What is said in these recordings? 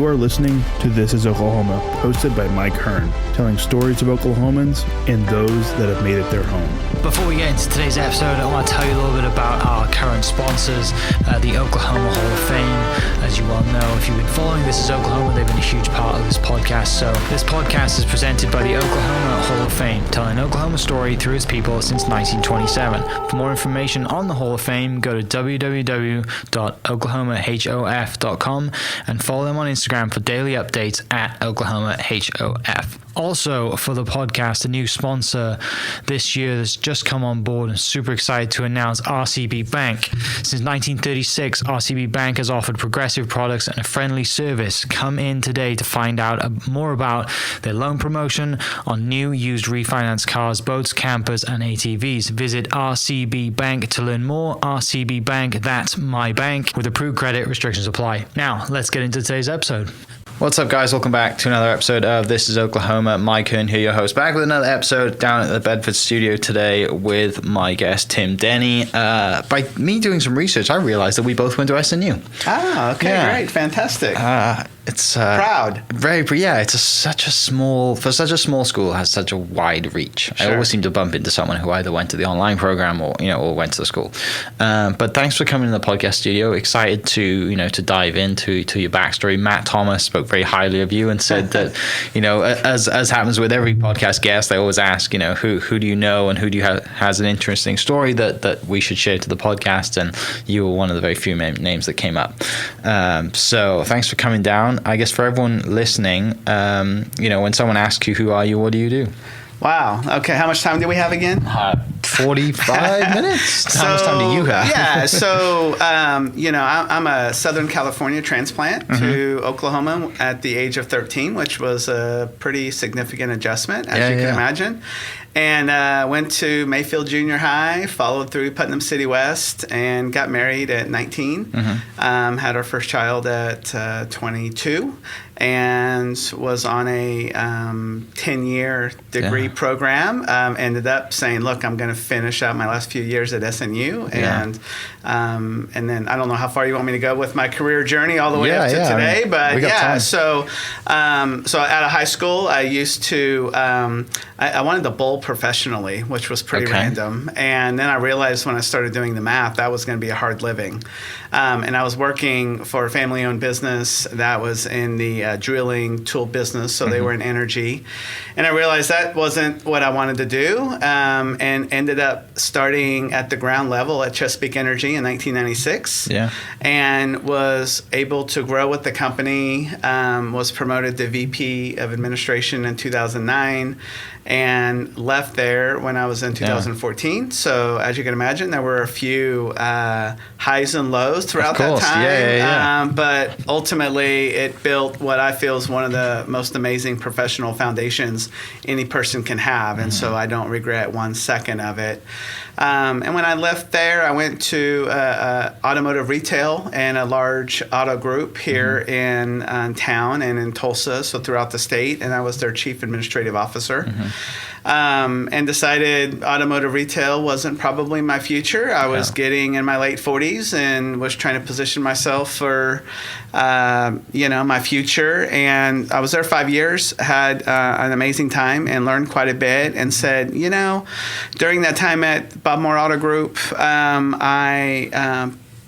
You are listening to This is Oklahoma, hosted by Mike Hearn, telling stories of Oklahomans and those that have made it their home. Before we get into today's episode, I want to tell you a little bit about our current sponsors, the Oklahoma Hall of Fame. As you well know, if you've been following This is Oklahoma, they've been a huge part of this podcast. So this podcast is presented by the Oklahoma Hall of Fame, telling Oklahoma story through its people since 1927. For more information on the Hall of Fame, go to www.oklahomahof.com and follow them on Instagram for daily updates at oklahomahof. Also, for the podcast, a new sponsor this year that's just come on board and super excited to announce RCB Bank. Since 1936, RCB Bank has offered progressive products and a friendly service. Come in today to find out more about their loan promotion on new, used, refinance cars, boats, campers, and ATVs. Visit RCB Bank to learn more. RCB Bank, that's my bank. With approved credit, restrictions apply. Now, let's get into today's episode. What's up, guys? Welcome back to another episode of This is Oklahoma. Mike Hearn here, your host, back with another episode down at the Bedford studio today with my guest, Tim Denny. By me doing some research, I realized that we both went to SNU. Ah, okay, yeah. Great, fantastic. It's proud. Very, yeah. It's such a small school, has such a wide reach. Sure. I always seem to bump into someone who either went to the online program or went to the school. But thanks for coming to the podcast studio. Excited to dive into your backstory. Matt Thomas spoke very highly of you and said that as happens with every podcast guest, they always ask who do you know and who do you has an interesting story that we should share to the podcast, and you were one of the very few names that came up. So thanks for coming down. I guess for everyone listening, when someone asks you, who are you, what do you do? Wow. Okay. How much time do we have again? 45 minutes. How much time do you have? Yeah. So, I'm a Southern California transplant to Oklahoma at the age of 13, which was a pretty significant adjustment, as you can imagine. And went to Mayfield Junior High, followed through Putnam City West, and got married at 19. Had our first child at 22, and was on a 10-year degree program. Ended up saying, look, I'm going to finish out my last few years at SNU. And then I don't know how far you want me to go with my career journey all the way up to today. But so out of high school, I used to, I wanted to bowl professionally, which was pretty random. And then I realized when I started doing the math, that was going to be a hard living. And I was working for a family-owned business that was in the drilling tool business, so they were in energy. And I realized that wasn't what I wanted to do, and ended up starting at the ground level at Chesapeake Energy in 1996. And was able to grow with the company, was promoted to VP of Administration in 2009, and left there when I was in 2014. So as you can imagine, there were a few highs and lows throughout that time. But ultimately, it built what I feel is one of the most amazing professional foundations any person can have. And so I don't regret 1 second of it. And when I left there, I went to automotive retail and a large auto group here in town and in Tulsa, so throughout the state. And I was their chief administrative officer. And decided automotive retail wasn't probably my future. I was getting in my late 40s and was trying to position myself for, my future. And I was there 5 years, had an amazing time and learned quite a bit, and said, during that time at Bob Moore Auto Group,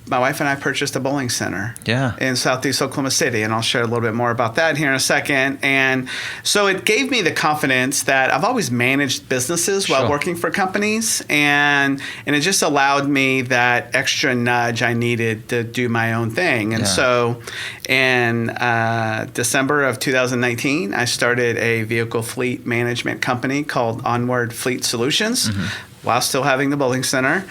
my wife and I purchased a bowling center in Southeast Oklahoma City, and I'll share a little bit more about that here in a second. And so it gave me the confidence that I've always managed businesses while working for companies, and it just allowed me that extra nudge I needed to do my own thing. And so in December of 2019, I started a vehicle fleet management company called Onward Fleet Solutions, while still having the bowling center.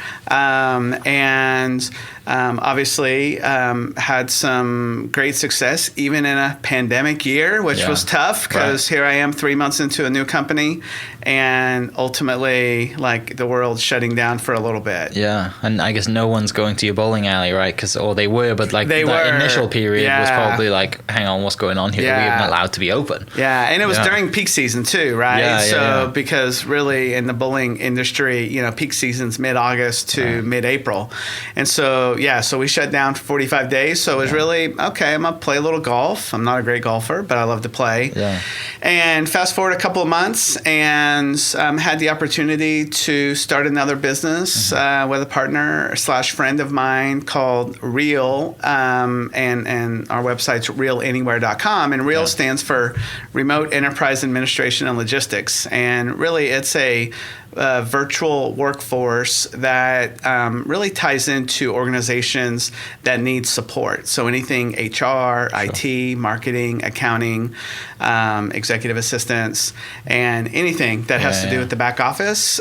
Obviously had some great success even in a pandemic year, which was tough because here I am 3 months into a new company, and ultimately like the world's shutting down for a little bit. Yeah, and I guess no one's going to your bowling alley, right? They were, but like the initial period was probably like, hang on, what's going on here? We weren't allowed to be open. Yeah, and it was during peak season too, right? Because really in the bowling industry, peak season's mid-August to mid-April. And so so we shut down for 45 days. So it was really, okay, I'm going to play a little golf. I'm not a great golfer, but I love to play. Yeah. And fast forward a couple of months and had the opportunity to start another business with a partner / friend of mine called Real. And our website's realanywhere.com. And Real stands for Remote Enterprise Administration and Logistics. And really, it's a virtual workforce that really ties into organizations that need support. So anything HR, IT, marketing, accounting, executive assistants, and anything that has to do with the back office.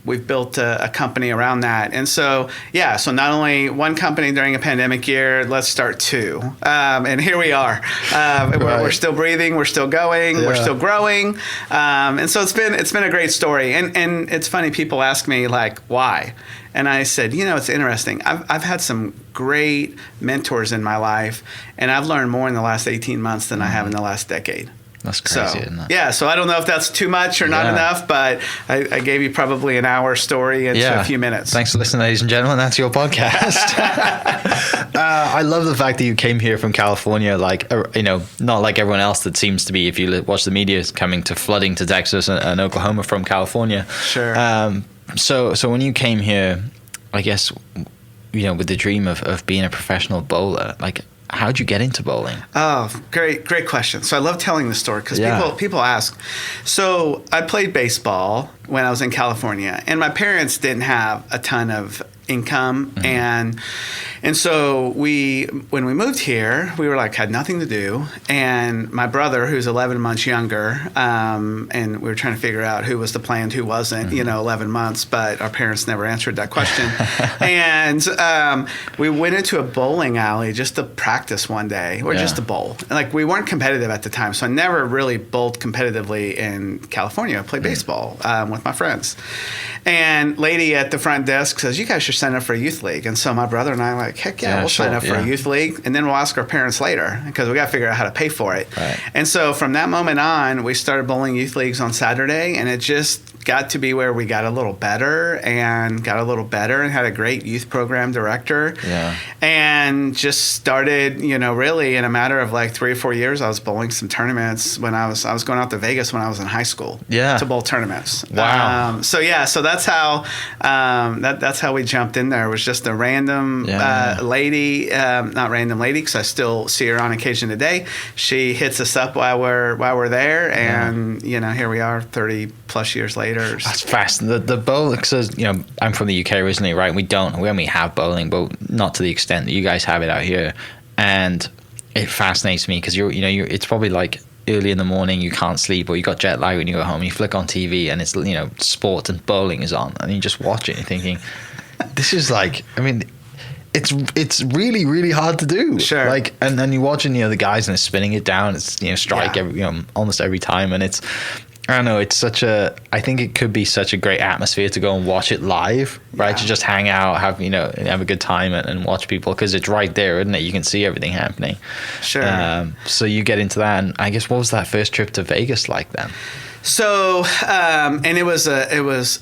We've built a company around that. And so, so not only one company during a pandemic year, let's start two. And here we are. We're still breathing, we're still going, we're still growing. And so it's been a great story. And it's funny, people ask me like, why? And I said, it's interesting. I've had some great mentors in my life, and I've learned more in the last 18 months than I have in the last decade. That's crazy, isn't it? Yeah, so I don't know if that's too much or not enough, but I gave you probably an hour story into a few minutes. Thanks for listening, ladies and gentlemen. That's your podcast. I love the fact that you came here from California, not like everyone else that seems to be, if you watch the media, coming to flooding to Texas and Oklahoma from California. Sure. So when you came here, I guess, with the dream of being a professional bowler, how'd you get into bowling? Oh, great question. So I love telling the story because people ask. So I played baseball when I was in California, and my parents didn't have a ton of income, and so when we moved here, we were had nothing to do, and my brother, who's 11 months younger, and we were trying to figure out who was the play and who wasn't, 11 months, but our parents never answered that question. And we went into a bowling alley just to practice one day, or just to bowl. We weren't competitive at the time, so I never really bowled competitively in California. I played baseball with my friends. And lady at the front desk says, "You guys should sign up for a youth league." And so my brother and I heck yeah, we'll sign up for a youth league. And then we'll ask our parents later because we got to figure out how to pay for it. Right. And so from that moment on, we started bowling youth leagues on Saturday, and it just got to be where we got a little better and had a great youth program director. Yeah. And just started, really in a matter of 3 or 4 years, I was bowling some tournaments when I was going out to Vegas when I was in high school to bowl tournaments. Wow. So that's how that's how we jumped in there. It was just a random lady, not random lady, because I still see her on occasion today. She hits us up while we're there, and here we are 30 plus years later. That's fascinating. The bowling, because I'm from the UK originally, right? We only have bowling, but not to the extent that you guys have it out here. And it fascinates me because it's probably early in the morning, you can't sleep, or you got jet lag when you go home. You flick on TV and it's sport and bowling is on, and you just watch it and you're thinking, this is it's really, really hard to do. Sure. And then you're watching the guys and they're spinning it down. It's strike every almost every time, and it's, I don't know, I think it could be such a great atmosphere to go and watch it live, right? To just hang out, have a good time and watch people, because it's right there, isn't it? You can see everything happening. Sure. So you get into that, and I guess, what was that first trip to Vegas like then? So, and it was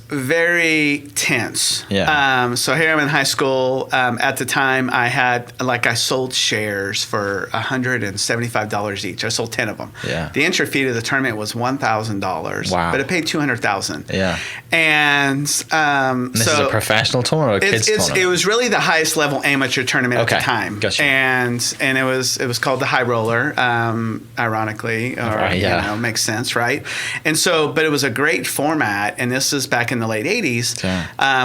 very tense. Yeah. So here I'm in high school. At the time, I sold shares for $175 each. I sold 10 of them. Yeah. The entry fee to the tournament was $1,000. Wow. But it paid $200,000. Yeah. And this is a professional tournament or a kids tournament? It was really the highest level amateur tournament at the time. Gotcha. And it was called the High Roller, ironically, or makes sense, right? And so, but it was a great format, and this is back in the late 80s,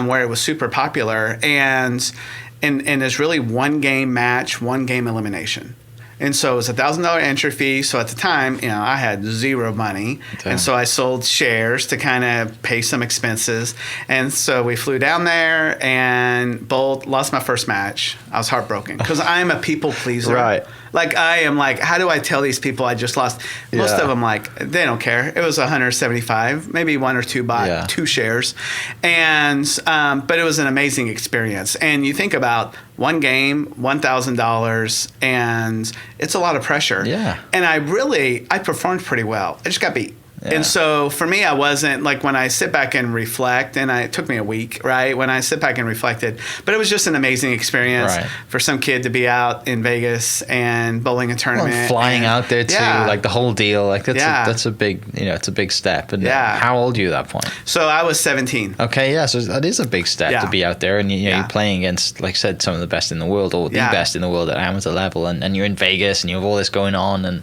where it was super popular, and there's really one game match, one game elimination. And so it was $1,000 entry fee. So at the time, I had zero money. Damn. And so I sold shares to kind of pay some expenses. And so we flew down there and bowled, lost my first match. I was heartbroken because I'm a people pleaser. Right. I am how do I tell these people I just lost? Most of them, they don't care. It was $175, maybe one or two bought 2 shares. And, but it was an amazing experience. And you think about one game, $1,000, and it's a lot of pressure. Yeah. And I performed pretty well. I just got beat. And so for me, I wasn't like when I sit back and reflect, and it took me a week, right? When I sit back and reflected, but it was just an amazing experience for some kid to be out in Vegas and bowling a tournament, and flying out there too, like the whole deal. Like that's a big, it's a big step. And how old are you at that point? So I was 17. Okay, so that is a big step to be out there, and you're playing against, like I said, some of the best in the world, or the best in the world at amateur level, and you're in Vegas, and you have all this going on, and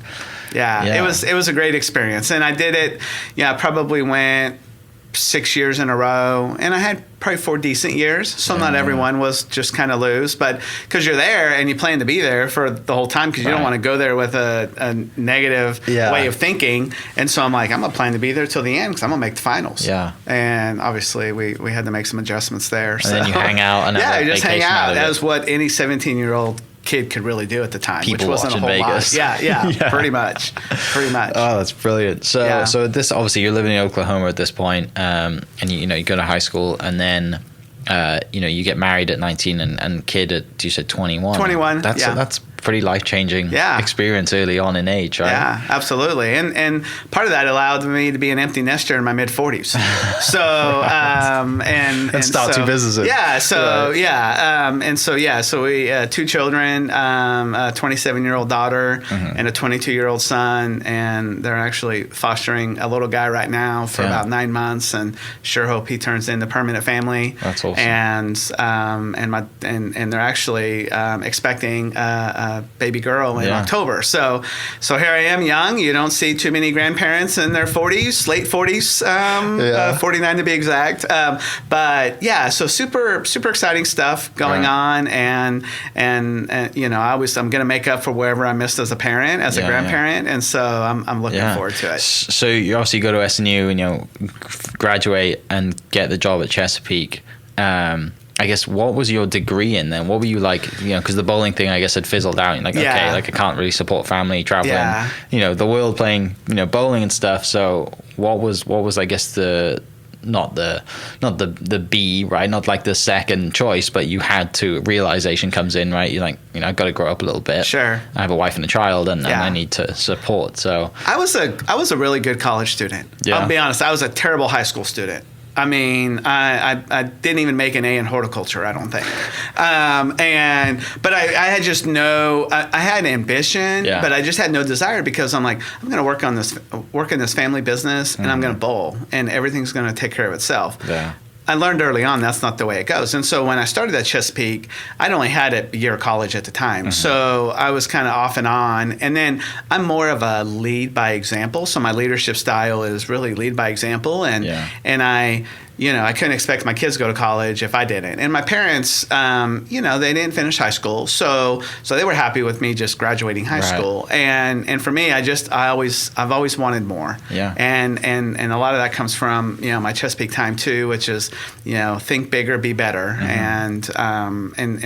it was a great experience, and I did it. I probably went 6 years in a row, and I had probably 4 decent years. So not everyone was just kind of loose, but because you're there and you plan to be there for the whole time, because you don't want to go there with a negative way of thinking. And so I'm like, I'm gonna plan to be there till the end because I'm gonna make the finals. Yeah. And obviously we had to make some adjustments there. And then you hang out and you just hang out. That was what any 17-year-old kid could really do at the time, people which wasn't a whole Vegas. lot. Yeah, pretty much. Oh, that's brilliant. So this, obviously you're living in Oklahoma at this point, and you go to high school, and then you get married at 19, and kid at, you said 21. 21. That's pretty life-changing experience early on in age, right? Yeah, absolutely. And part of that allowed me to be an empty nester in my mid-40s. So and start 2 businesses. Yeah. So so we 2 children, a 27-year-old daughter and a 22-year-old son, and they're actually fostering a little guy right now for about 9 months, and sure hope he turns into permanent family. That's awesome. And they're actually expecting baby girl in October. So here I am, young. You don't see too many grandparents in their 40s, late 40s, 49 to be exact. So super exciting stuff going on, and I'm going to make up for wherever I missed as a parent, as a grandparent, and so I'm looking forward to it. So you obviously go to SNU and graduate and get the job at Chesapeake. I guess, what was your degree in then? What were you like, because the bowling thing, I guess, had fizzled out. Like, okay, like I can't really support family, traveling, the world, playing, bowling and stuff. So what was, I guess, not the B, right? Not like the second choice, but you had to, realization comes in, right? You're like, I've got to grow up a little bit. Sure. I have a wife and a child, and I need to support. So I was a really good college student. Yeah. I'll be honest. I was a terrible high school student. I mean, I didn't even make an A in horticulture, I don't think. But I had just I had ambition, but I just had no desire, because I'm like, I'm going to work in this family business, and I'm going to bowl, and everything's going to take care of itself. Yeah. I learned early on that's not the way it goes. And so when I started at Chesapeake, I'd only had a year of college at the time. So I was kind of off and on. And then I'm more of a lead by example. So my leadership style is really lead by example. And I couldn't expect my kids to go to college if I didn't. And my parents, they didn't finish high school. So they were happy with me just graduating high school. And for me, I've always wanted more. Yeah. And a lot of that comes from, my Chesapeake time too, which is, think bigger, be better.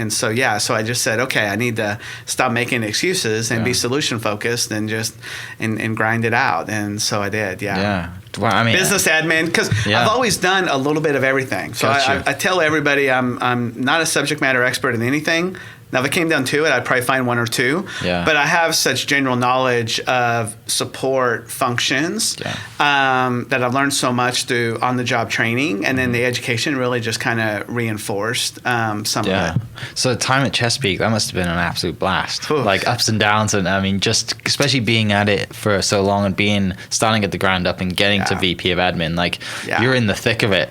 So I just said, okay, I need to stop making excuses and be solution focused and just and grind it out. And so I did. Yeah. Well, I mean, business admin, because I've always done a little bit of everything. So I tell everybody I'm not a subject matter expert in anything. Now, if it came down to it, I'd probably find 1 or 2. Yeah. But I have such general knowledge of support functions that I've learned so much through on-the-job training, and then the education really just kind of reinforced some of it. So the time at Chesapeake, that must have been an absolute blast. Oof. Like ups and downs, and I mean, just especially being at it for so long and starting at the ground up and getting to VP of admin, like you're in the thick of it,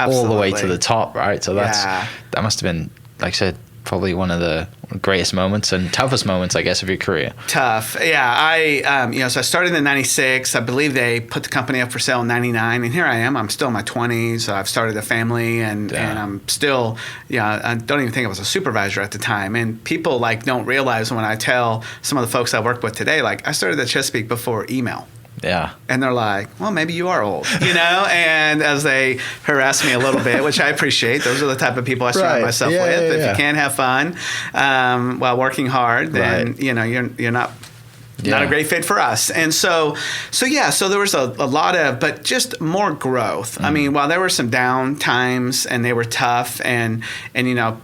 all the way to the top, right? So that must have been, like I said, probably one of the greatest moments and toughest moments, I guess, of your career. Tough. Yeah. So I started in 96. I believe they put the company up for sale in 99. And here I am. I'm still in my 20s. I've started a family, and I'm still, I don't even think I was a supervisor at the time. And people don't realize when I tell some of the folks I work with today, I started at Chesapeake before email. Yeah. And they're like, well, maybe you are old, and as they harass me a little bit, which I appreciate. Those are the type of people I surround myself with. If you can't have fun while working hard, then, you're not not a great fit for us. And so there was a lot of, but just more growth. I mean, while there were some down times and they were tough, and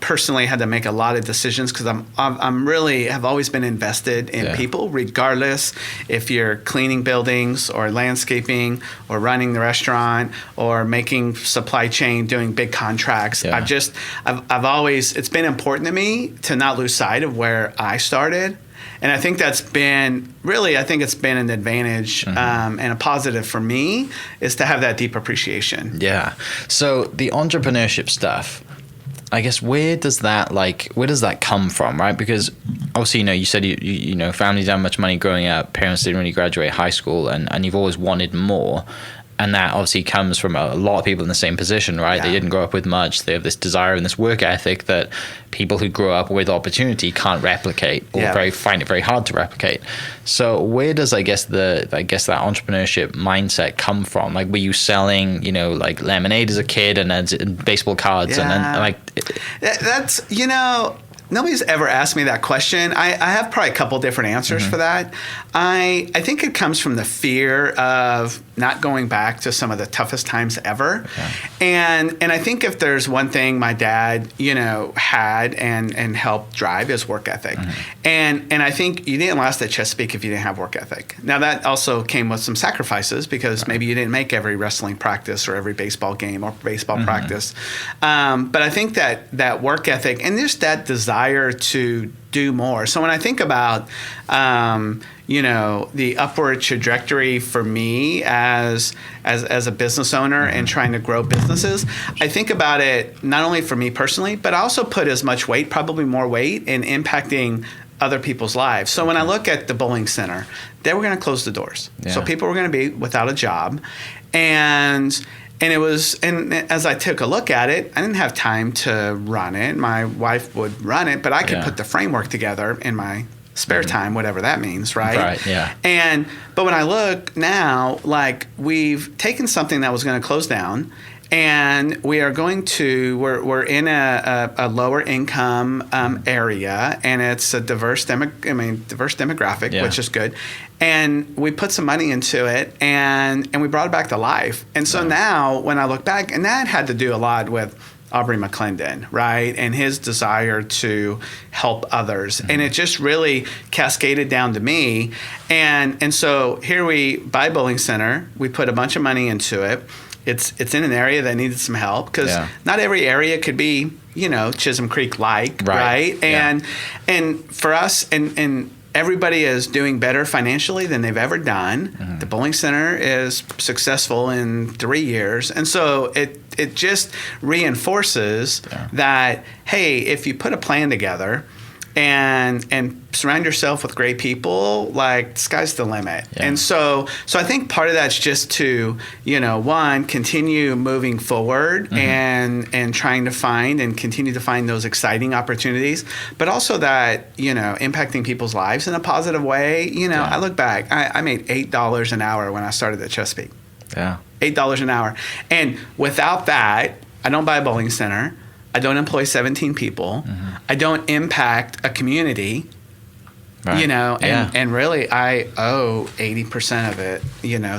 personally had to make a lot of decisions because I'm really have always been invested in people, regardless if you're cleaning buildings or landscaping or running the restaurant or making supply chain, doing big contracts. I've always, it's been important to me to not lose sight of where I started. And I think it's been an advantage and a positive for me is to have that deep appreciation. Yeah. So the entrepreneurship stuff, I guess, where does that come from, right? Because obviously, you said you family didn't have much money growing up, parents didn't really graduate high school, and you've always wanted more. And that obviously comes from a lot of people in the same position, right? They didn't grow up with much. They have this desire and this work ethic that people who grow up with opportunity can't replicate, or find it very hard to replicate. So where does, I guess that entrepreneurship mindset come from? Like, were you selling, like lemonade as a kid and baseball cards, and then that's nobody's ever asked me that question. I have probably a couple different answers for that. I think it comes from the fear of not going back to some of the toughest times ever. And I think if there's one thing my dad, had and helped drive is work ethic. And I think you didn't last at Chesapeake if you didn't have work ethic. Now that also came with some sacrifices because maybe you didn't make every wrestling practice or every baseball game or baseball practice. But I think that work ethic and just that desire to do more. So when I think about, the upward trajectory for me as a business owner and trying to grow businesses, I think about it not only for me personally, but I also put as much weight, probably more weight, in impacting other people's lives. So when I look at the bowling center, they were going to close the doors. So people were going to be without a job. And as I took a look at it, I didn't have time to run it. My wife would run it, but I could put the framework together in my spare time, whatever that means, right? Right, yeah. But when I look now, like, we've taken something that was going to close down, and we're in a lower income area, and it's a diverse demographic, which is good. And we put some money into it, and we brought it back to life. And so now when I look back, and that had to do a lot with Aubrey McClendon, right? And his desire to help others. And it just really cascaded down to me. And so here we buy a bowling center. We put a bunch of money into it. It's in an area that needed some help because not every area could be, Chisholm Creek right? And for us, and everybody is doing better financially than they've ever done. The bowling center is successful in 3 years. And so it just reinforces that, hey, if you put a plan together and surround yourself with great people, like, the sky's the limit. And so I think part of that's just to, one, continue moving forward and trying to find and continue to find those exciting opportunities, but also that, impacting people's lives in a positive way. I look back, I made $8 an hour when I started at Chesapeake. $8 an hour. And without that, I don't buy a bowling center. I don't employ 17 people. I don't impact a community, and really I owe 80% of it,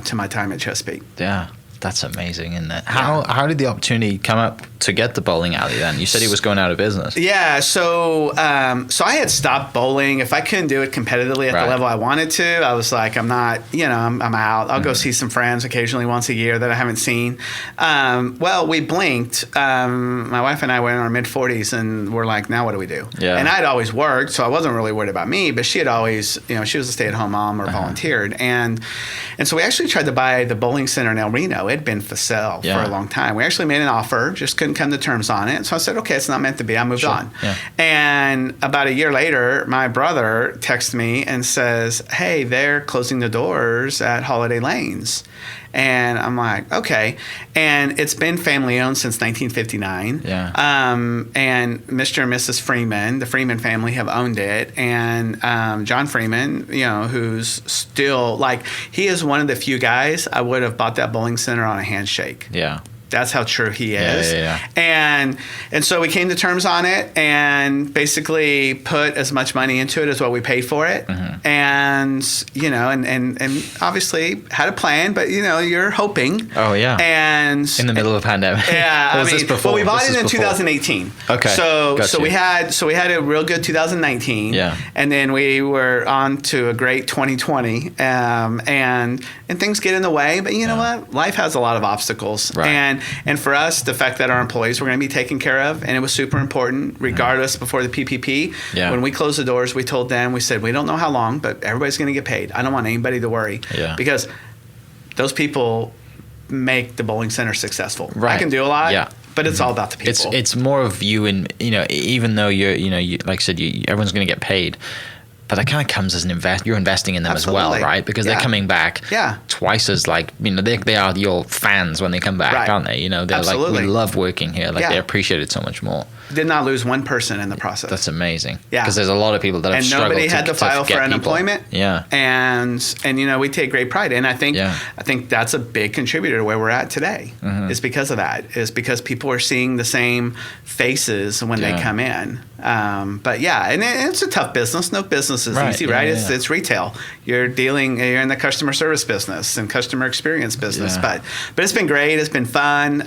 to my time at Chesapeake. Yeah. That's amazing, isn't it? How did the opportunity come up to get the bowling alley then? You said it was going out of business. Yeah, so I had stopped bowling. If I couldn't do it competitively at the level I wanted to, I was like, I'm not, I'm out. I'll go see some friends occasionally once a year that I haven't seen. Well, we blinked. My wife and I were in our mid-40s, and we're like, now what do we do? And I'd always worked, so I wasn't really worried about me, but she had always, she was a stay-at-home mom or volunteered. And so we actually tried to buy the bowling center in El Reno. It had been for sale for a long time. We actually made an offer, just couldn't come to terms on it. So I said, okay, it's not meant to be. I moved on. And about a year later, my brother texts me and says, hey, they're closing the doors at Holiday Lanes. And I'm like, okay. And it's been family owned since 1959. And Mr. and Mrs. Freeman, the Freeman family, have owned it. And John Freeman, who's still, like, he is one of the few guys I would have bought that bowling center on a handshake. That's how true he is. And so we came to terms on it and basically put as much money into it as what we paid for it. And, you know, and obviously had a plan, but, you know, you're hoping. Oh, yeah. And in the middle of a pandemic. Yeah. Was this before? Well, we bought it in 2018. Okay. So we had a real good 2019. Yeah. And then we were on to a great 2020. And things get in the way, but you know what? Life has a lot of obstacles. Right. And for us, the fact that our employees were going to be taken care of, and it was super important, regardless before the PPP. Yeah. When we closed the doors, we told them, we said, we don't know how long, but everybody's going to get paid. I don't want anybody to worry. Yeah. Because those people make the bowling center successful. Right. I can do a lot. Yeah. But it's all about the people. It's more of you, and you know, even though you're, you know, like I said, everyone's going to get paid. But that kind of comes as you're investing in them Absolutely. as well, right? Because they're coming back twice as like, you know, they are your fans when they come back, aren't they? You know, they're Absolutely. like, we love working here. Like they appreciate it so much more. Did not lose one person in the process. That's amazing. Yeah. Because there's a lot of people that have and struggled nobody had to file for unemployment. Yeah. And you know, we take great pride. And I think that's a big contributor to where we're at today. Is because of that. Is because people are seeing the same faces when they come in. But yeah, and it's a tough business. No business is easy, right? It's retail. You're in the customer service business and customer experience business. But it's been great. It's been fun.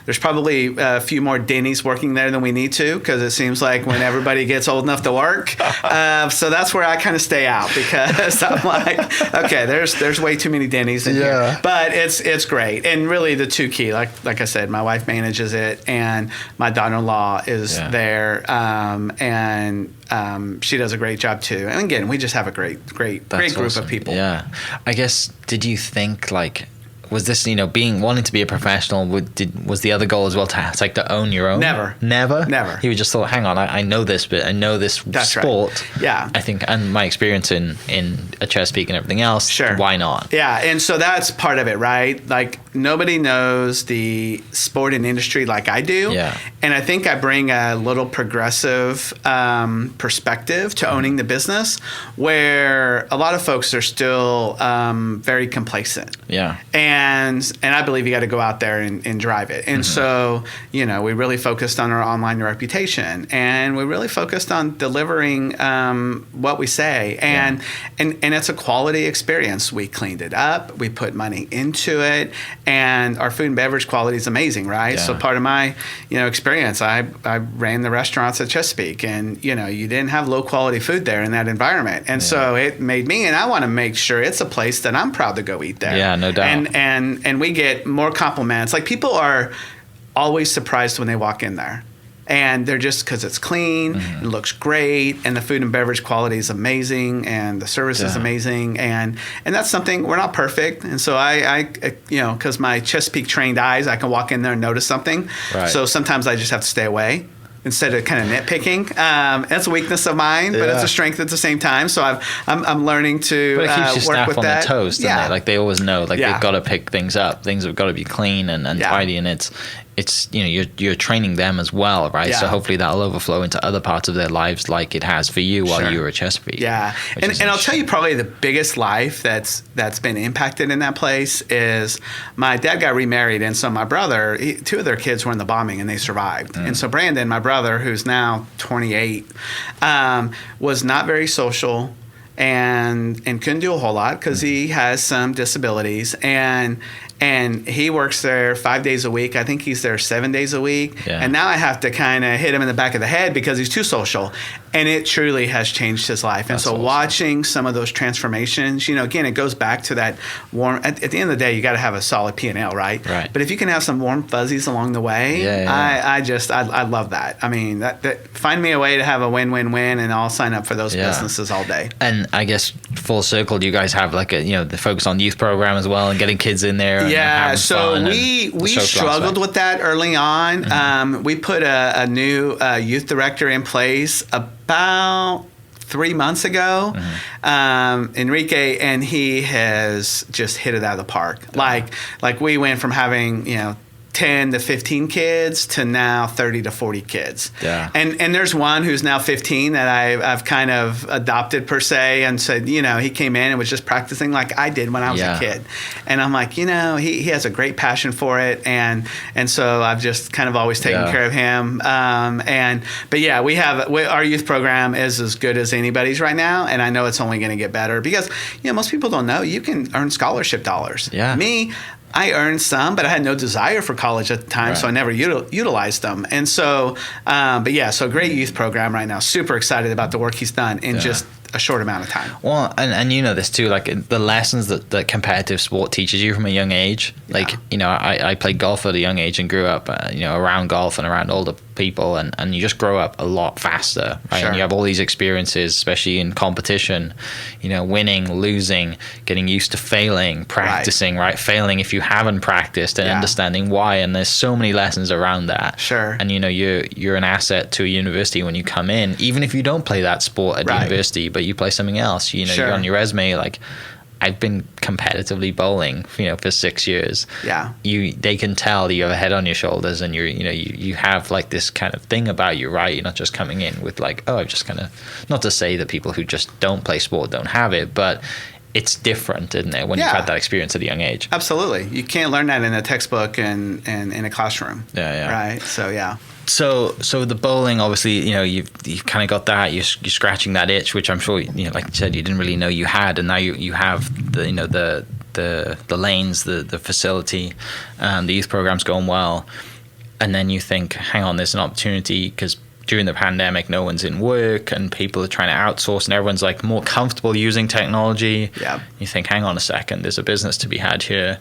There's probably a few more Denny's working there than we need to, because it seems like when everybody gets old enough to work. So that's where I kind of stay out, because I'm like, okay, there's way too many Denny's in here. But it's great. And really the two key, like I said, my wife manages it and my daughter-in-law is there. And she does a great job too. And again, we just have a great group of people. Yeah. I guess, did you think, like, was this, you know, wanting to be a professional, was the other goal as well to own your own? Never. You just thought, hang on, I know this bit, I know this sport. Right. Yeah. I think, and my experience in a Chesapeake and everything else. Sure. Why not? Yeah, and so that's part of it, right? Like, nobody knows the sport and industry like I do. Yeah. And I think I bring a little progressive perspective to owning the business, where a lot of folks are still very complacent. Yeah. And I believe you got to go out there and drive it. And so, you know, we really focused on our online reputation, and we really focused on delivering what we say. And it's a quality experience. We cleaned it up. We put money into it. And our food and beverage quality is amazing, right? Yeah. So part of my, you know, experience, I ran the restaurants at Chesapeake, and, you know, you didn't have low quality food there in that environment. And so it made me, and I want to make sure it's a place that I'm proud to go eat there. Yeah, no doubt. And we get more compliments. Like, people are always surprised when they walk in there. And they're just, because it's clean, it looks great, and the food and beverage quality is amazing, and the service is amazing, and that's something, we're not perfect, and so I you know, because my Chesapeake trained eyes, I can walk in there and notice something. Right. So sometimes I just have to stay away instead of kind of nitpicking. That's a weakness of mine, but it's a strength at the same time. So I'm learning to but it keeps your work staff with on that. their toes, doesn't it? Like, they always know, like, they've got to pick things up. Things have got to be clean and tidy, and it's you know, you're training them as well, right? Yeah. So hopefully that'll overflow into other parts of their lives, like it has for you while you were at Chesapeake. Yeah, and I'll tell you, probably the biggest life that's been impacted in that place is my dad got remarried, and so my brother, two of their kids were in the bombing, and they survived. And so Brandon, my brother, who's now 28, was not very social. And couldn't do a whole lot because he has some disabilities, and he works there 5 days a week. I think he's there 7 days a week. Yeah. And now I have to kind of hit him in the back of the head because he's too social. And it truly has changed his life. And so watching some of those transformations, you know, again, it goes back to that warm, at the end of the day, you got to have a solid P&L, right? But if you can have some warm fuzzies along the way, I love that. I mean, that find me a way to have a win-win-win, and I'll sign up for those businesses all day. And I guess full circle, you guys have like the focus on youth program as well, and getting kids in there. Yeah, so we struggled with that early on. We put a new youth director in place about 3 months ago, Enrique, and he has just hit it out of the park. Like we went from having, 10 to 15 kids to now 30 to 40 kids. Yeah. And there's one who's now 15 that I've kind of adopted per se, and said, he came in and was just practicing like I did when I was a kid. And I'm like, he has a great passion for it. And so I've just kind of always taken care of him. But our youth program is as good as anybody's right now. And I know it's only going to get better because, most people don't know you can earn scholarship dollars. Yeah. Me, I earned some, but I had no desire for college at the time, so I never utilized them. And so, so great youth program right now. Super excited about the work he's done in just a short amount of time. Well, and this too, like the lessons that competitive sport teaches you from a young age. Like, I played golf at a young age and grew up, around golf and around older people, and you just grow up a lot faster, right? Sure. And you have all these experiences, especially in competition, winning, losing, getting used to failing, practicing, right? Failing if you haven't practiced and understanding why. And there's so many lessons around that. Sure. And, you're an asset to a university when you come in, even if you don't play that sport at university, but you play something else, you're on your resume, like, I've been competitively bowling, for 6 years. Yeah. They can tell that you have a head on your shoulders, and you have like this kind of thing about you, right? You're not just coming in with like, I've just kind of, not to say that people who just don't play sport don't have it, but it's different, isn't it, when you've had that experience at a young age? Absolutely. You can't learn that in a textbook and in a classroom. Yeah. Right. So, yeah. So the bowling, obviously, you've kind of got that. You're scratching that itch, which I'm sure, like you said, you didn't really know you had, and now you have the lanes, the facility, the youth program's going well, and then you think, hang on, there's an opportunity because during the pandemic, no one's in work and people are trying to outsource, and everyone's like more comfortable using technology. Yeah. You think, hang on a second, there's a business to be had here.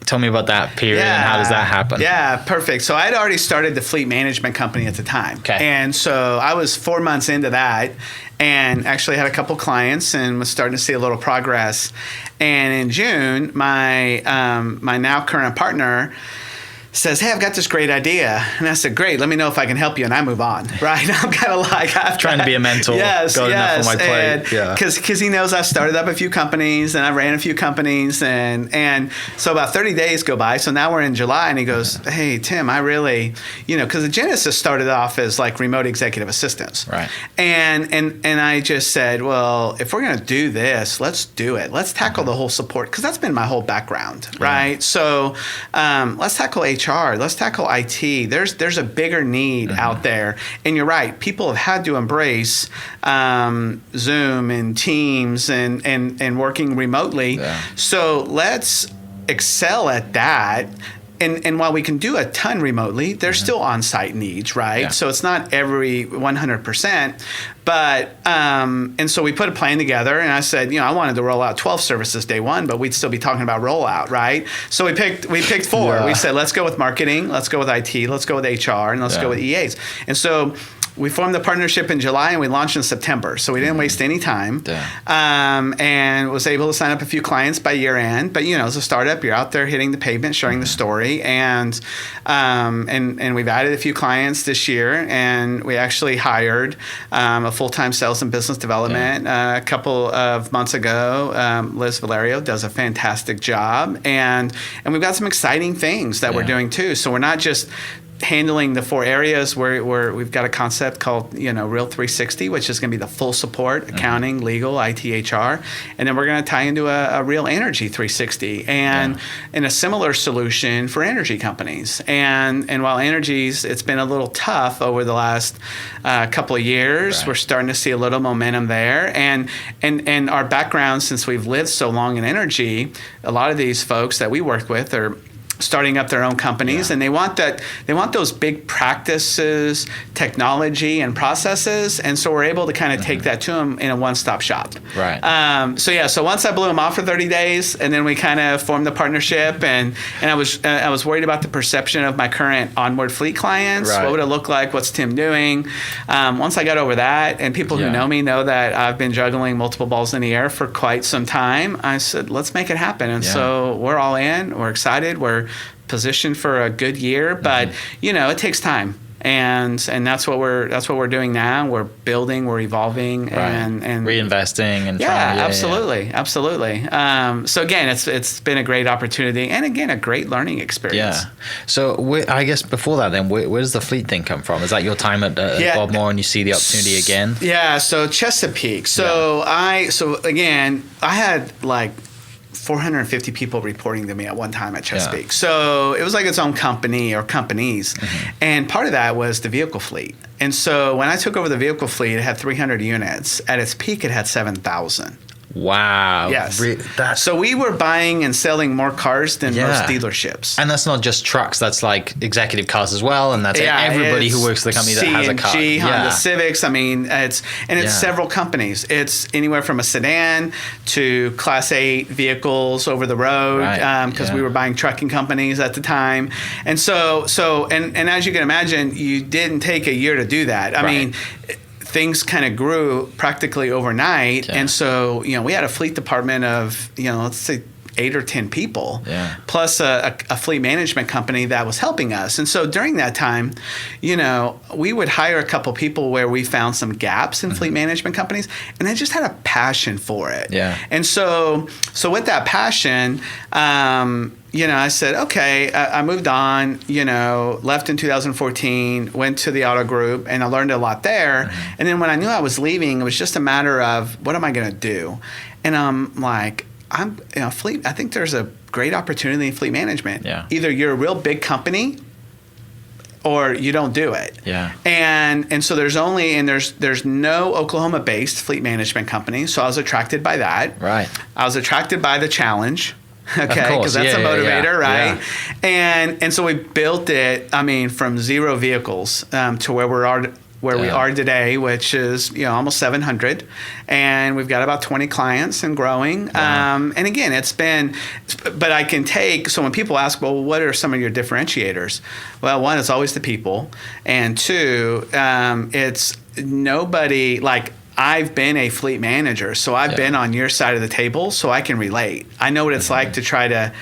Tell me about that period and how does that happen? Yeah, perfect. So I'd already started the fleet management company at the time. Okay. And so I was 4 months into that and actually had a couple clients and was starting to see a little progress. And in June, my now current partner says, hey, I've got this great idea. And I said, great, let me know if I can help you. And I move on, right? I'm kind of like, trying to be a mentor. Got enough on my plate. Because he knows I've started up a few companies and I ran a few companies. And so about 30 days go by. So now we're in July and he goes, hey, Tim, I really, because the Genesis started off as like remote executive assistants. Right. And I just said, well, if we're going to do this, let's do it. Let's tackle the whole support, because that's been my whole background, right? So let's tackle HR. Let's tackle IT. There's a bigger need out there. And you're right. People have had to embrace Zoom and Teams and working remotely. Yeah. So let's excel at that. And while we can do a ton remotely, there's still on-site needs, right? Yeah. So it's not every 100%. But, and so we put a plan together, and I said, I wanted to roll out 12 services day one, but we'd still be talking about rollout, right? So we picked 4. Yeah. We said, let's go with marketing, let's go with IT, let's go with HR, and let's go with EAs. And so we formed the partnership in July and we launched in September. So we didn't waste any time. And was able to sign up a few clients by year end. But, as a startup, you're out there hitting the pavement, sharing the story. And we've added a few clients this year. And we actually hired a full-time sales and business development a couple of months ago. Liz Valerio does a fantastic job. And we've got some exciting things that we're doing too. So we're not just handling the 4 areas where we've got a concept called, Real 360, which is going to be the full support, accounting, legal, IT, HR. And then we're going to tie into a Real Energy 360 and a similar solution for energy companies. And while it's been a little tough over the last couple of years, we're starting to see a little momentum there. And our background, since we've lived so long in energy, a lot of these folks that we work with are starting up their own companies, and they want those big practices, technology, and processes, and so we're able to kind of take that to them in a one-stop shop. Right. So once I blew them off for 30 days, and then we kind of formed the partnership, and I was worried about the perception of my current Onward fleet clients. Right. What would it look like? What's Tim doing? Once I got over that, and people who know me know that I've been juggling multiple balls in the air for quite some time, I said, let's make it happen. And so we're all in. We're excited. We're positioned for a good year, but it takes time. and that's what we're doing now. We're building, we're evolving, and reinvesting, and absolutely. So again, it's been a great opportunity, and again, a great learning experience. Yeah. So I guess before that, then where does the fleet thing come from? Is that your time at Bob Moore, and you see the opportunity again? Yeah. So Chesapeake. So I had like 450 people reporting to me at one time at Chesapeake. Yeah. So it was like its own company or companies. Mm-hmm. And part of that was the vehicle fleet. And so when I took over the vehicle fleet, it had 300 units. At its peak, it had 7,000. Wow. Yes. So we were buying and selling more cars than most dealerships. And that's not just trucks. That's like executive cars as well. And that's everybody who works for the company that has a car. Honda Civics. I mean, it's several companies. It's anywhere from a sedan to Class 8 vehicles over the road, because we were buying trucking companies at the time. And so as you can imagine, you didn't take a year to do that. I mean, things kind of grew practically overnight. Yeah. And so, we had a fleet department of, let's say 8 or 10 people, plus a fleet management company that was helping us. And so during that time, we would hire a couple people where we found some gaps in fleet management companies, and I just had a passion for it. Yeah. And so with that passion, I said, okay, I moved on, left in 2014, went to the auto group, and I learned a lot there. Mm-hmm. And then when I knew I was leaving, it was just a matter of, what am I going to do? And I'm like, fleet, I think there's a great opportunity in fleet management. Yeah. Either you're a real big company or you don't do it. Yeah. And so there's no Oklahoma-based fleet management company. So I was attracted by that. Right. I was attracted by the challenge. Okay, because that's a motivator, right? Yeah. And so we built it, from 0 vehicles to where we are today, which is almost 700, and we've got about 20 clients and growing. Wow. And again, but I can take. So when people ask, well, what are some of your differentiators? Well, one, it's always the people, and two, it's nobody like. I've been a fleet manager, so I've been on your side of the table, so I can relate. I know what it's like to try to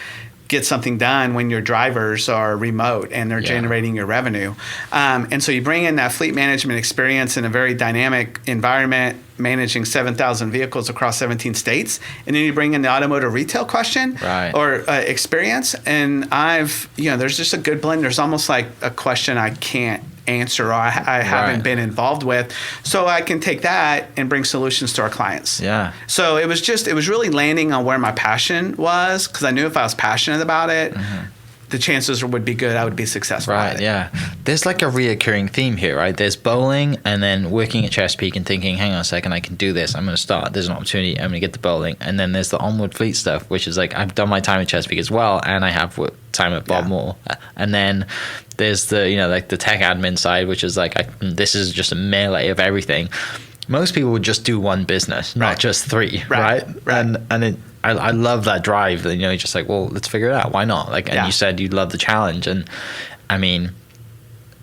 get something done when your drivers are remote and they're generating your revenue. And so you bring in that fleet management experience in a very dynamic environment, managing 7,000 vehicles across 17 states. And then you bring in the automotive retail question or experience. And there's just a good blend. There's almost like a question I can't answer or I haven't been involved with. So I can take that and bring solutions to our clients. Yeah. So it was really landing on where my passion was, because I knew if I was passionate about it, the chances would be good I would be successful at it. Right, yeah. There's like a reoccurring theme here, right? There's bowling and then working at Chesapeake and thinking, hang on a second, I can do this. I'm going to start. There's an opportunity. I'm going to get the bowling. And then there's the Onward fleet stuff, which is like, I've done my time at Chesapeake as well, and I have time at Bob Moore. And then there's the, like the tech admin side, which is like, this is just a melee of everything. Most people would just do one business, not just 3, right? And I love that drive. And, you're just like, well, let's figure it out. Why not? Like, and you said you love the challenge. And I mean,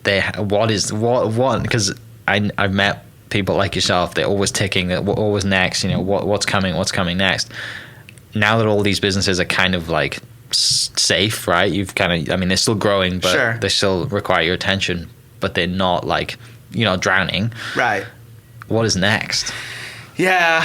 because I've met people like yourself, they're always ticking, what was next, what's coming next. Now that all these businesses are kind of like safe, right? You've kind of, they're still growing, but they still require your attention, but they're not like, drowning. Right. What is next? Yeah.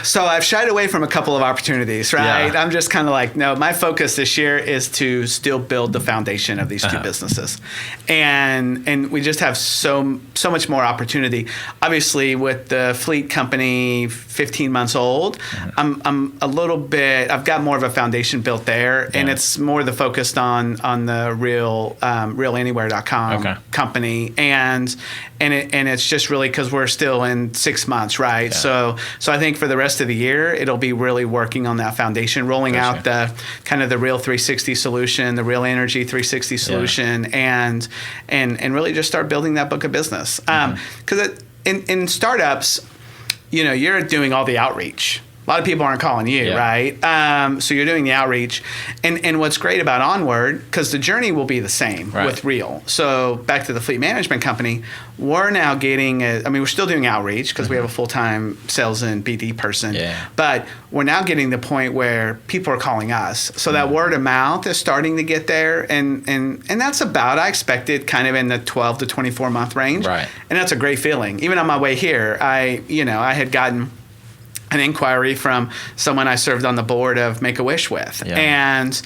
So I've shied away from a couple of opportunities, right? Yeah. I'm just kind of like, no, my focus this year is to still build the foundation of these 2 businesses. And we just have so much more opportunity. Obviously, with the fleet company 15 months old, I'm a little bit, I've got more of a foundation built there, and it's more the focused on the realanywhere.com company. And it's just really because we're still in 6 months, right? Yeah. So I think for the rest of the year, it'll be really working on that foundation, rolling out the kind of the Real 360 solution, the Real Energy 360 solution, and really just start building that book of business. Because in startups, you're doing all the outreach. A lot of people aren't calling you, right? So you're doing the outreach. And what's great about Onward, because the journey will be the same with Real. So back to the fleet management company, we're now getting, we're still doing outreach because we have a full-time sales and BD person. Yeah. But we're now getting the point where people are calling us. So that word of mouth is starting to get there. And that's about, I expected, kind of in the 12 to 24 month range. Right. And that's a great feeling. Even on my way here, I had gotten an inquiry from someone I served on the board of Make-A-Wish with. Yeah. And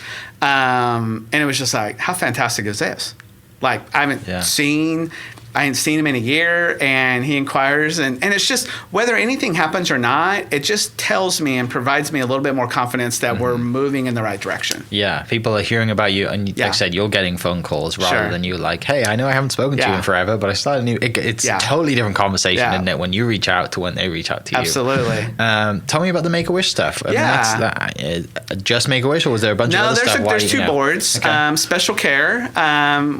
it was just like, how fantastic is this? Like, I hadn't seen him in a year, and he inquires, and it's just, whether anything happens or not, it just tells me and provides me a little bit more confidence that we're moving in the right direction. Yeah, people are hearing about you, and like I said, you're getting phone calls rather than you like, hey, I know I haven't spoken to you in forever, but I started a new, it's a totally different conversation, isn't it, when you reach out to when they reach out to you. Absolutely. Tell me about the Make-A-Wish stuff. Just Make-A-Wish, or was there a bunch of other stuff? There's two boards. Okay. Special Care,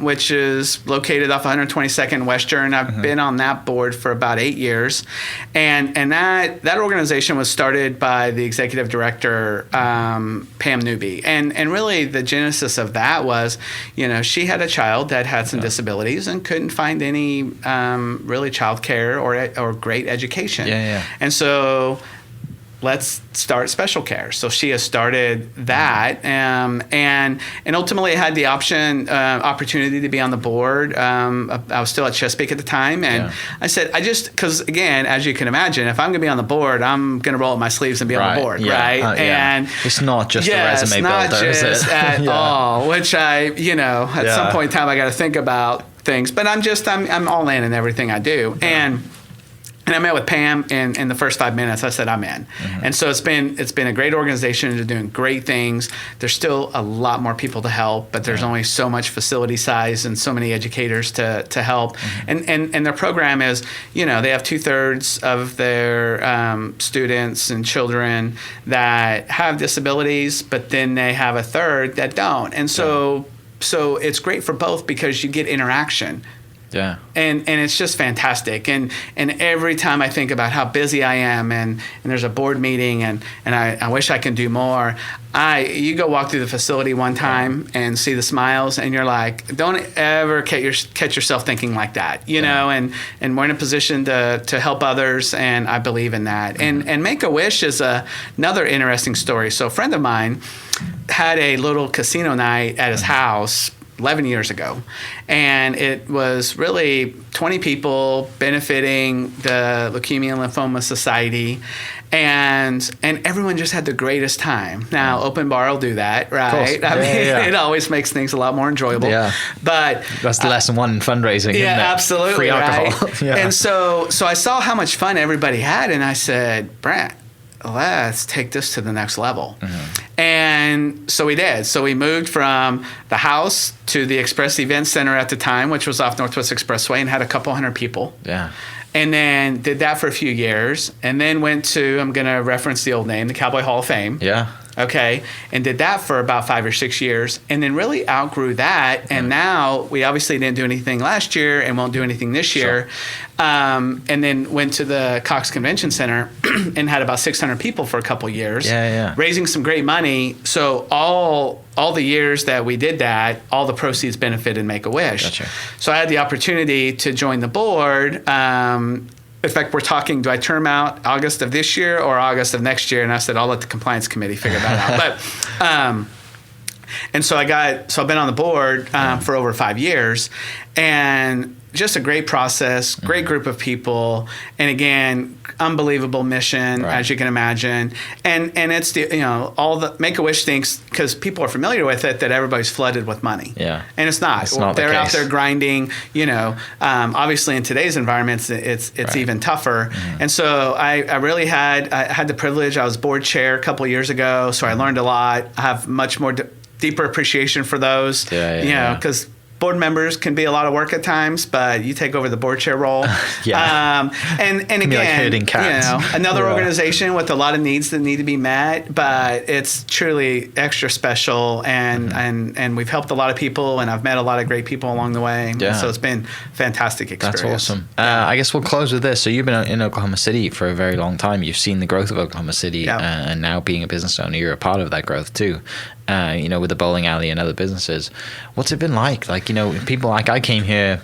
which is located off 122nd Western. I've been on that board for about 8 years, and that organization was started by the executive director, Pam Newby, and really the genesis of that was, she had a child that had some disabilities and couldn't find any really child care or great education, and so let's start Special Care. So she has started that, and ultimately I had the opportunity to be on the board. I was still at Chesapeake at the time, and I said, because again, as you can imagine, if I'm going to be on the board, I'm going to roll up my sleeves and be on the board, right? And it's not just a resume builder, is it? At all, which at some point in time I got to think about things, but I'm all in everything I do, and I met with Pam in the first 5 minutes. I said, I'm in. And so it's been a great organization. They're doing great things. There's still a lot more people to help, but there's only so much facility size and so many educators to help. And their program is, they have 2/3 of their students and children that have disabilities, but then they have a third that don't. And so it's great for both because you get interaction. Yeah. And it's just fantastic. And every time I think about how busy I am and there's a board meeting and I wish I can do more, you go walk through the facility one time and see the smiles, and you're like, don't ever catch yourself thinking like that, and we're in a position to help others, and I believe in that. And Make-A-Wish is another interesting story. So a friend of mine had a little casino night at his house 11 years ago, and it was really 20 people benefiting the Leukemia and Lymphoma Society, and everyone just had the greatest time. Now, open bar will do that, right? It always makes things a lot more enjoyable. Yeah, but that's lesson one in fundraising. Yeah, isn't it? Absolutely. Free alcohol. Right? And so I saw how much fun everybody had, and I said, Brent, let's take this to the next level. And so we did. So we moved from the house to the Express Event Center at the time, which was off Northwest Expressway, and had a couple hundred people. Yeah. And then did that for a few years, and then went to, I'm going to reference the old name, the Cowboy Hall of Fame. Yeah. Okay. And did that for about 5 or 6 years, and then really outgrew that. And now we obviously didn't do anything last year and won't do anything this year. And then went to the Cox Convention Center and had about 600 people for a couple years, raising some great money. So all the years that we did that, all the proceeds benefited Make-A-Wish. Gotcha. So I had the opportunity to join the board. In fact, we're talking, do I term out August of this year or August of next year? And I said, I'll let the compliance committee figure that out. But, and so I've been on the board for over 5 years, and just a great process, great group of people, and again, unbelievable mission, as you can imagine. And it's all the Make-A-Wish thinks, because people are familiar with it, that everybody's flooded with money. Yeah. And it's not. They're out there grinding, obviously in today's environments, it's even tougher. And so I really had the privilege. I was board chair a couple of years ago, so I learned a lot. I have much more deeper appreciation for those, because board members can be a lot of work at times, but you take over the board chair role. And again, like herding cats. Another organization with a lot of needs that need to be met, but it's truly extra special, and we've helped a lot of people, and I've met a lot of great people along the way. Yeah. So it's been a fantastic experience. That's awesome. I guess we'll close with this. So you've been in Oklahoma City for a very long time. You've seen the growth of Oklahoma City, and now being a business owner, you're a part of that growth too. With the bowling alley and other businesses. What's it been like? People I came here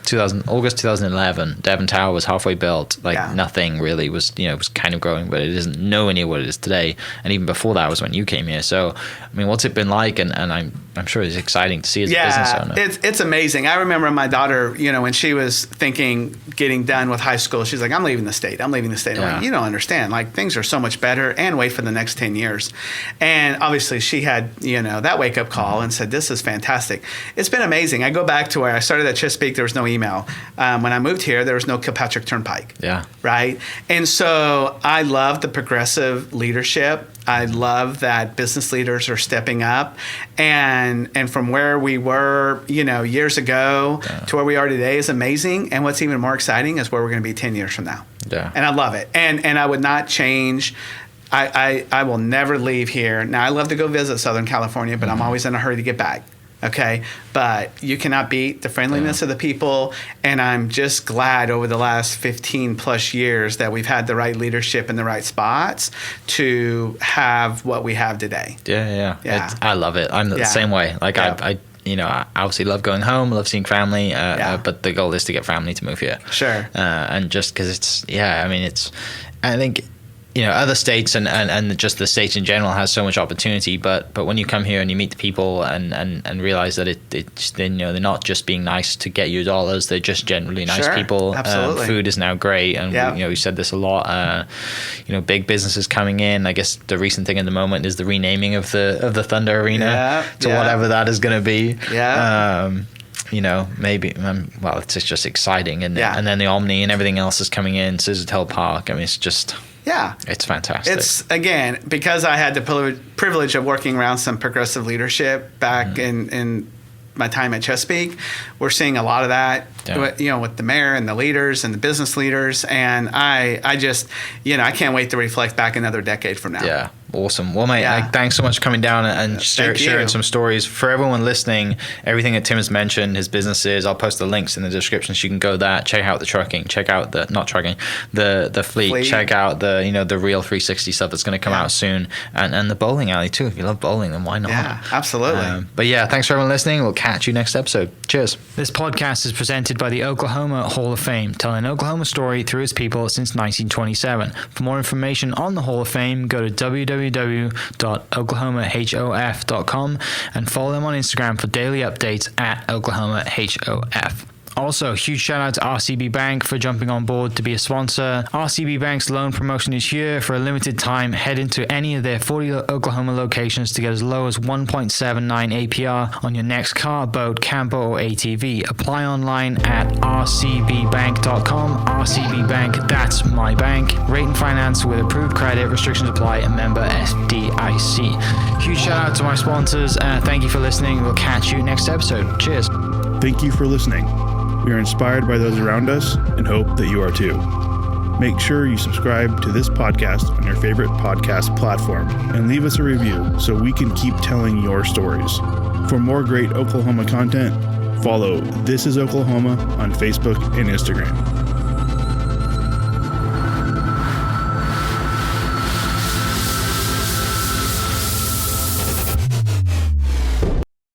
August 2011. Devon Tower was halfway built. Nothing really was kind of growing, but it isn't nowhere near what it is today. And even before that was when you came here. So, what's it been like? And I'm sure it's exciting to see as a business owner. It's amazing. I remember my daughter, when she was thinking getting done with high school, she's like, I'm leaving the state. I'm like, you don't understand. Things are so much better, and wait for the next 10 years. And obviously she had, that wake-up call and said, this is fantastic. It's been amazing. I go back to where I started at Chesapeake. There was no email. When I moved here, there was no Kilpatrick Turnpike. Yeah. Right? And so I love the progressive leadership. I love that business leaders are stepping up. And from where we were, years ago to where we are today is amazing. And what's even more exciting is where we're going to be 10 years from now. Yeah. And I love it. And I would not change. I will never leave here. Now, I love to go visit Southern California, but I'm always in a hurry to get back. Okay? But you cannot beat the friendliness of the people. And I'm just glad over the last 15 plus years that we've had the right leadership in the right spots to have what we have today. Yeah. I love it. I'm the same way. I obviously love going home, love seeing family, but the goal is to get family to move here. Sure. And just because I think, other states and just the states in general has so much opportunity, but when you come here and you meet the people and realize that they're not just being nice to get you dollars, they're just generally nice people. Absolutely. Food is now great, and we said this a lot. Big businesses coming in. I guess the recent thing at the moment is the renaming of the Thunder Arena to whatever that is going to be. Maybe, it's just exciting. And then the Omni and everything else is coming in, Scissortail Park. It's just... Yeah. It's fantastic. It's, again, because I had the privilege of working around some progressive leadership back in my time at Chesapeake, we're seeing a lot of that, with the mayor and the leaders and the business leaders. And I just, I can't wait to reflect back another decade from now. Yeah. Awesome. Well, mate, thanks so much for coming down and sharing some stories. For everyone listening, everything that Tim has mentioned, his businesses, I'll post the links in the description so you can go there, check out the trucking, check out the fleet, check out the real 360 stuff that's going to come out soon, and the bowling alley too. If you love bowling, then why not? Yeah, absolutely. But thanks for everyone listening. We'll catch you next episode. Cheers. This podcast is presented by the Oklahoma Hall of Fame, telling Oklahoma story through its people since 1927. For more information on the Hall of Fame, go to www.oklahomahof.com and follow them on Instagram for daily updates at oklahomahof. Also, huge shout out to RCB Bank for jumping on board to be a sponsor. RCB Bank's loan promotion is here for a limited time. Head into any of their 40 Oklahoma locations to get as low as 1.79 APR on your next car, boat, camper, or ATV. Apply online at rcbbank.com. RCB Bank, that's my bank. Rate and finance with approved credit. Restrictions apply. And member FDIC. Huge shout out to my sponsors. Thank you for listening. We'll catch you next episode. Cheers. Thank you for listening. We are inspired by those around us and hope that you are too. Make sure you subscribe to this podcast on your favorite podcast platform and leave us a review so we can keep telling your stories. For more great Oklahoma content, follow This Is Oklahoma on Facebook and Instagram.